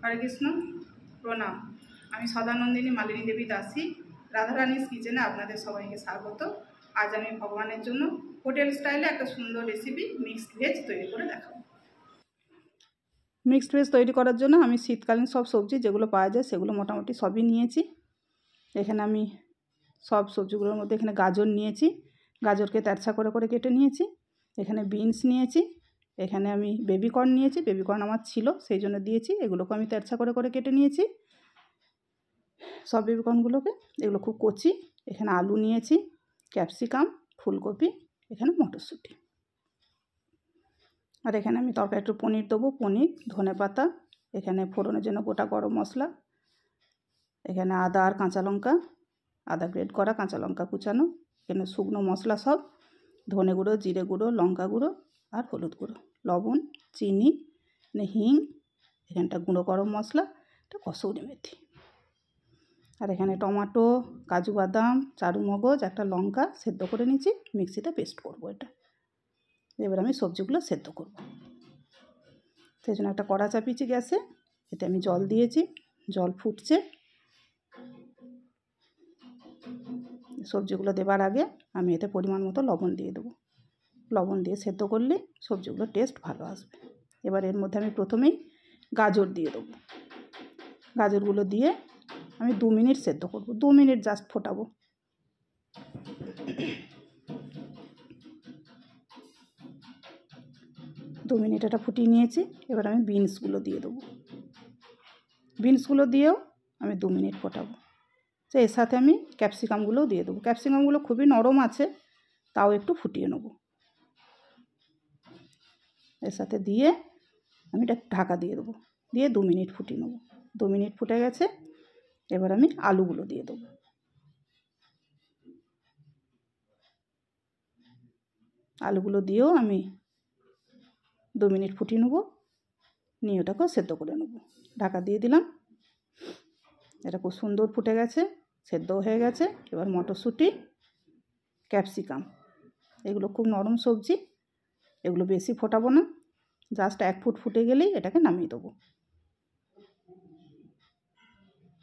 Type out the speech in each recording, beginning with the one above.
হরে কৃষ্ণ, প্রণাম। আমি সদানন্দিনী মালিনী দেবী দাসী, রাধারানীস কিচেনে আপনাদের সবাইকে স্বাগত। আজ আমি ভগবানের জন্য হোটেল স্টাইলে একটা সুন্দর রেসিপি মিক্সড ভেজ তৈরি করে দেখাবো। মিক্সড ভেজ তৈরি করার জন্য আমি শীতকালীন সব সবজি যেগুলো পাওয়া যায় সেগুলো মোটামুটি সবই নিয়েছি। এখানে আমি সব সবজিগুলোর মধ্যে এখানে গাজর নিয়েছি, গাজরকে তেরছা করে করে কেটে নিয়েছি। এখানে বিনস নিয়েছি, এখানে আমি বেবিকর্ন নিয়েছি, বেবিকর্ন আমার ছিল সেই জন্য দিয়েছি। এগুলোকে আমি তেরছা করে করে কেটে নিয়েছি সব বেবিকর্নগুলোকে, এগুলো খুব কচি। এখানে আলু নিয়েছি, ক্যাপসিকাম, ফুলকপি, এখানে মটরশুঁটি। আর এখানে আমি তরকারি একটু পনির দেবো, পনির, ধনেপাতা, এখানে ফোড়নের জন্য গোটা গরম মশলা, এখানে আদা আর কাঁচা লঙ্কা, আদা গ্রেড করা, কাঁচা লঙ্কা কুচানো, এখানে শুকনো মশলা সব, ধনে গুঁড়ো, জিরে গুঁড়ো, লঙ্কা গুঁড়ো আর হলুদ গুঁড়ো, লবণ, চিনি, হিং, এখানটা গুঁড়ো গরম মশলা, এটা কসুরি মেথি। আর এখানে টমেটো, কাজু বাদাম, চারু মগজ, একটা লঙ্কা সেদ্ধ করে নিচ্ছি, মিক্সিতে পেস্ট করব এটা। এবার আমি সবজিগুলো সেদ্ধ করব, সেই জন্য একটা কড়া চাপিয়েছি গ্যাসে, এতে আমি জল দিয়েছি, জল ফুটছে। সবজিগুলো দেবার আগে আমি এতে পরিমাণ মতো লবণ দিয়ে দেবো, লবণ দিয়ে সেদ্ধ করলে সবজিগুলোর টেস্ট ভালো আসবে। এবার এর মধ্যে আমি প্রথমেই গাজর দিয়ে দেবো, গাজরগুলো দিয়ে আমি 2 মিনিট সেদ্ধ করব, 2 মিনিট জাস্ট ফোটাবো। দু মিনিট এটা ফুটিয়ে নিয়েছি। এবার আমি বিনসগুলো দিয়ে দেবো, বিনসগুলো দিয়েও আমি 2 মিনিট ফোটাবো। তো এর সাথে আমি ক্যাপসিকামগুলোও দিয়ে দেবো, ক্যাপসিকামগুলো খুবই নরম আছে, তাও একটু ফুটিয়ে নেব। এর সাথে দিয়ে আমি এটা ঢাকা দিয়ে দেবো, দিয়ে 2 মিনিট ফুটিয়ে নেব। 2 মিনিট ফুটে গেছে, এবার আমি আলুগুলো দিয়ে দেবো। আলুগুলো দিয়েও আমি 2 মিনিট ফুটিয়ে নেব, নিয়ে ওটাকেও সেদ্ধ করে নেব। ঢাকা দিয়ে দিলাম, এটা খুব সুন্দর ফুটে গেছে, সেদ্ধ হয়ে গেছে। এবার মটরশুঁটি, ক্যাপসিকাম, এগুলো খুব নরম সবজি, এগুলো বেশি ফোটাবো না, জাস্ট 1 ফুট ফুটে গেলেই এটাকে নামিয়ে দেবো।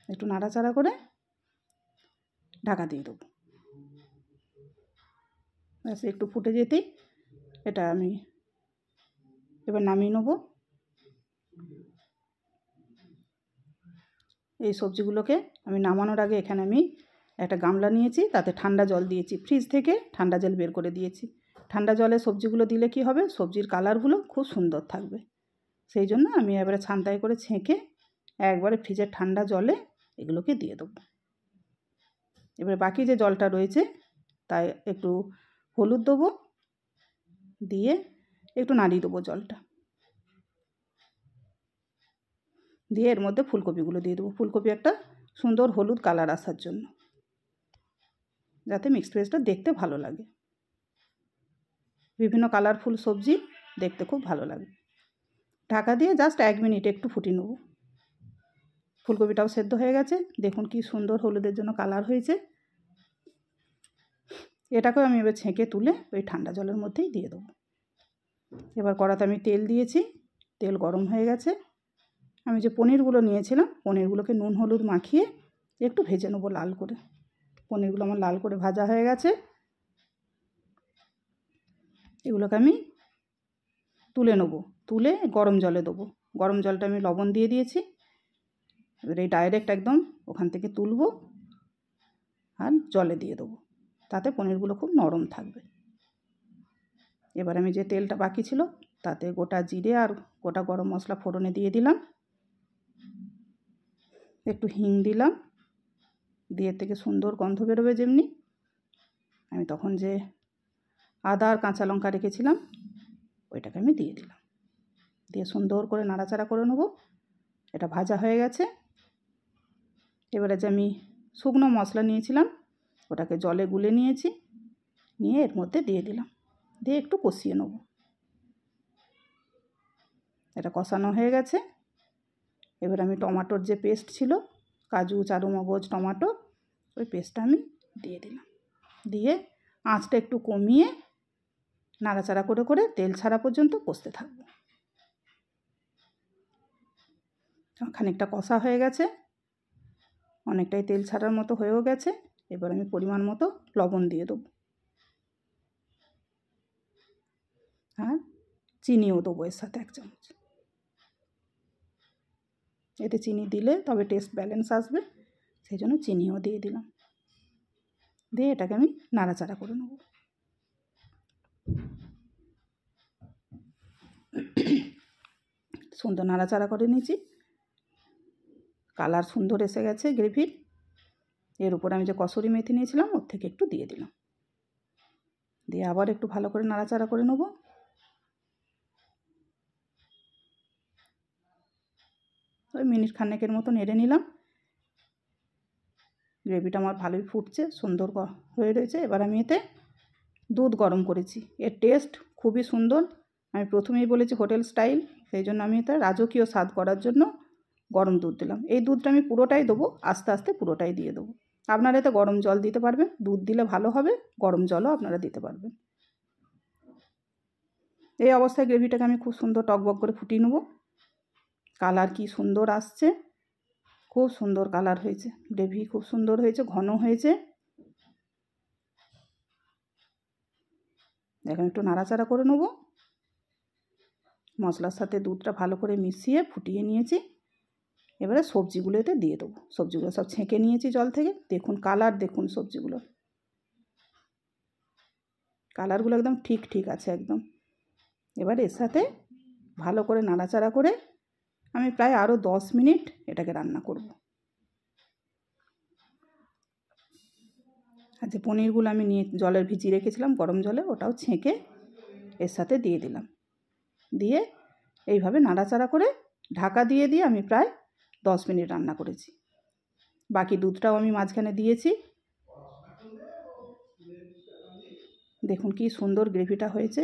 একটু নাড়াচাড়া করে ঢাকা দিয়ে দেবো, ব্যাস একটু ফুটে যেতেই এটা আমি এবার নামিয়ে নেব। এই সবজিগুলোকে আমি নামানোর আগে এখানে আমি একটা গামলা নিয়েছি, তাতে ঠান্ডা জল দিয়েছি, ফ্রিজ থেকে ঠান্ডা জল বের করে দিয়েছি। ঠান্ডা জলে সবজিগুলো দিলে কি হবে, সবজির কালারগুলো খুব সুন্দর থাকবে। সেই জন্য আমি এবারে ছান্তায় করে ছেঁকে একবারে ফ্রিজের ঠান্ডা জলে এগুলোকে দিয়ে দেবো। এবারে বাকি যে জলটা রয়েছে তাই একটু হলুদ দেবো, দিয়ে একটু নাড়িয়ে দেবো জলটা, দিয়ে এর মধ্যে ফুলকপিগুলো দিয়ে দেবো। ফুলকপি একটা সুন্দর হলুদ কালার আসার জন্য, যাতে মিক্সড ভেজটা দেখতে ভালো লাগে। বিভিন্ন কালারফুল সবজি দেখতে খুব ভালো লাগে। ঢাকা দিয়ে জাস্ট 1 মিনিট একটু ফুটিয়ে নেব। ফুলকপিটাও সেদ্ধ হয়ে গেছে, দেখুন কি সুন্দর হলুদের জন্য কালার হয়েছে। এটাকেও আমি এবার ছেঁকে তুলে ওই ঠান্ডা জলের মধ্যেই দিয়ে দেবো। এবার কড়াতে আমি তেল দিয়েছি, তেল গরম হয়ে গেছে। আমি যে পনিরগুলো নিয়েছিলাম, পনিরগুলোকে নুন হলুদ মাখিয়ে একটু ভেজে নেবো লাল করে। পনিরগুলো আমার লাল করে ভাজা হয়ে গেছে, এগুলোকে আমি তুলে নেব, তুলে গরম জলে দেবো। গরম জলটা আমি লবণ দিয়ে দিয়েছি, এবার এই ডাইরেক্ট একদম ওখান থেকে তুলবো আর জলে দিয়ে দেবো, তাতে পনিরগুলো খুব নরম থাকবে। এবার আমি যে তেলটা বাকি ছিল তাতে গোটা জিরে আর গোটা গরম মশলা ফোড়নে দিয়ে দিলাম, একটু হিং দিলাম, দিয়ে থেকে সুন্দর গন্ধ বেরোবে যেমনি, আমি তখন যে আদা আর কাঁচা লঙ্কা রেখেছিলাম ওইটাকে আমি দিয়ে দিলাম, দিয়ে সুন্দর করে নাড়াচাড়া করে নেব। এটা ভাজা হয়ে গেছে। এবারে যে আমি শুকনো মশলা নিয়েছিলাম ওটাকে জলে গুলে নিয়েছি, নিয়ে এর মধ্যে দিয়ে দিলাম, দিয়ে একটু কষিয়ে নেব। এটা কষানো হয়ে গেছে। এবার আমি টমাটোর যে পেস্ট ছিল, কাজু, চারু মগজ, টমাটো, ওই পেস্টটা আমি দিয়ে দিলাম, দিয়ে আঁচটা একটু কমিয়ে নাড়াচাড়া করে করে তেল ছাড়া পর্যন্ত কষতে থাকবো। খানিকটা কষা হয়ে গেছে, অনেকটাই তেল ছাড়ার মতো হয়েও গেছে। এবার আমি পরিমাণ মতো লবণ দিয়ে দেবো, আর চিনিও দেবো এর সাথে 1 চামচ। এতে চিনি দিলে তবে টেস্ট ব্যালেন্স আসবে, সেই জন্য চিনিও দিয়ে দিলাম। দিয়ে এটাকে আমি নাড়াচাড়া করে নেব। সুন্দর নাড়াচাড়া করে নিয়েছি, কালার সুন্দর এসে গেছে গ্রেভির। এর উপর আমি যে কসুরি মেথি নিয়েছিলাম ওর থেকে একটু দিয়ে দিলাম, দিয়ে আবার একটু ভালো করে নাড়াচাড়া করে নেব। ওই মিনিট খানেকের মতো নেড়ে নিলাম। গ্রেভিটা আমার ভালোই ফুটছে, সুন্দর হয়ে রয়েছে। এবার আমি এতে দুধ গরম করেছি, এর টেস্ট খুবই সুন্দর। আমি প্রথমেই বলেছি হোটেল স্টাইল, সেই জন্য আমি এটা রাজকীয় স্বাদ করার জন্য গরম দুধ দিলাম। এই দুধটা আমি পুরোটাই দেবো, আস্তে আস্তে পুরোটাই দিয়ে দেবো। আপনারা এতে গরম জল দিতে পারবেন, দুধ দিলে ভালো হবে, গরম জলও আপনারা দিতে পারবেন। এই অবস্থায় গ্রেভিটাকে আমি খুব সুন্দর টকবক করে ফুটিয়ে নেব। কালার কি সুন্দর আসছে, খুব সুন্দর কালার হয়েছে, গ্রেভি খুব সুন্দর হয়েছে, ঘন হয়েছে। এখন একটু নাড়াচাড়া করে নেব। মশলার সাথে দুধটা ভালো করে মিশিয়ে ফুটিয়ে নিয়েছি। এবারে সবজিগুলো এতে দিয়ে দেবো। সবজিগুলো সব ছেঁকে নিয়েছি জল থেকে। দেখুন কালার, দেখুন সবজিগুলো কালারগুলো একদম ঠিক ঠিক আছে একদম। এবার এর সাথে ভালো করে নাড়াচাড়া করে আমি প্রায় আরও 10 মিনিট এটাকে রান্না করব। আর যে পনিরগুলো আমি নিয়ে জলের ভিজিয়ে রেখেছিলাম গরম জলে, ওটাও ছেঁকে এর সাথে দিয়ে দিলাম। দিয়ে এইভাবে নাড়াচাড়া করে ঢাকা দিয়ে দিয়ে আমি প্রায় 10 মিনিট রান্না করেছি। বাকি দুধটাও আমি মাঝখানে দিয়েছি। দেখুন কি সুন্দর গ্রেভিটা হয়েছে।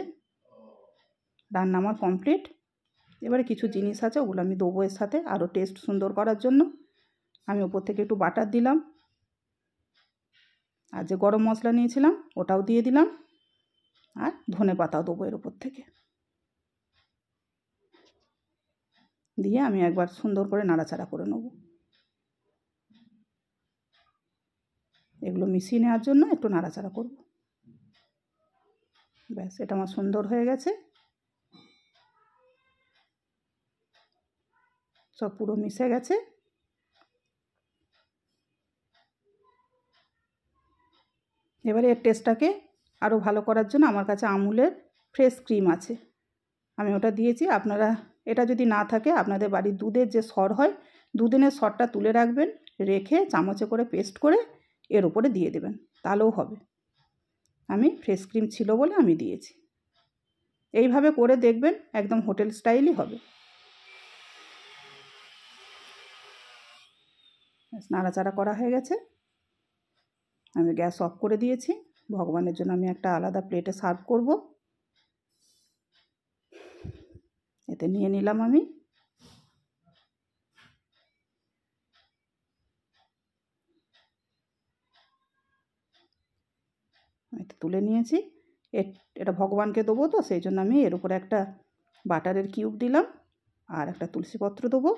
রান্না আমার কমপ্লিট। এবারে কিছু জিনিস আছে, ওগুলো আমি দেবো এর সাথে আরও টেস্ট সুন্দর করার জন্য। আমি ওপর থেকে একটু বাটার দিলাম, আর যে গরম মশলা নিয়েছিলাম ওটাও দিয়ে দিলাম, আর ধনে পাতাও দেবো এর ওপর থেকে। দিয়ে আমি একবার সুন্দর করে নাড়াচাড়া করে নেব। এগুলো মিশিয়ে নেওয়ার জন্য একটু নাড়াচাড়া করব। ব্যাস, এটা আমার সুন্দর হয়ে গেছে, সব পুরো মিশে গেছে। এবারে এর টেস্টটাকে আরও ভালো করার জন্য আমার কাছে আমুলের ফ্রেশ ক্রিম আছে, আমি ওটা দিয়েছি। আপনারা এটা যদি না থাকে, আপনাদের বাড়ির দুধের যে সর হয়, দুদিনের সরটা তুলে রাখবেন, রেখে চামচে করে পেস্ট করে এর উপরে দিয়ে দেবেন, তাহলেও হবে। আমি ফ্রেশ ক্রিম ছিল বলে আমি দিয়েছি। এইভাবে করে দেখবেন, একদম হোটেল স্টাইলই হবে। নাড়াচাড়া করা হয়ে গেছে, আমি গ্যাস অফ করে দিয়েছি। ভগবানের জন্য আমি একটা আলাদা প্লেটে সার্ভ করব। এতে নিয়ে নিলাম আমি। এটা তুলে নিয়েছি। এটা ভগবানকে দেবো, তো সেই জন্য আমি এর উপরে একটা বাটারের কিউব দিলাম, আর একটা তুলসীপত্র দেবো,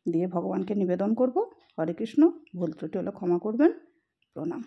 দিয়ে ভগবানকে নিবেদন করব। হরে কৃষ্ণ। ভুল ত্রুটি হলে ক্ষমা করবেন। প্রণাম।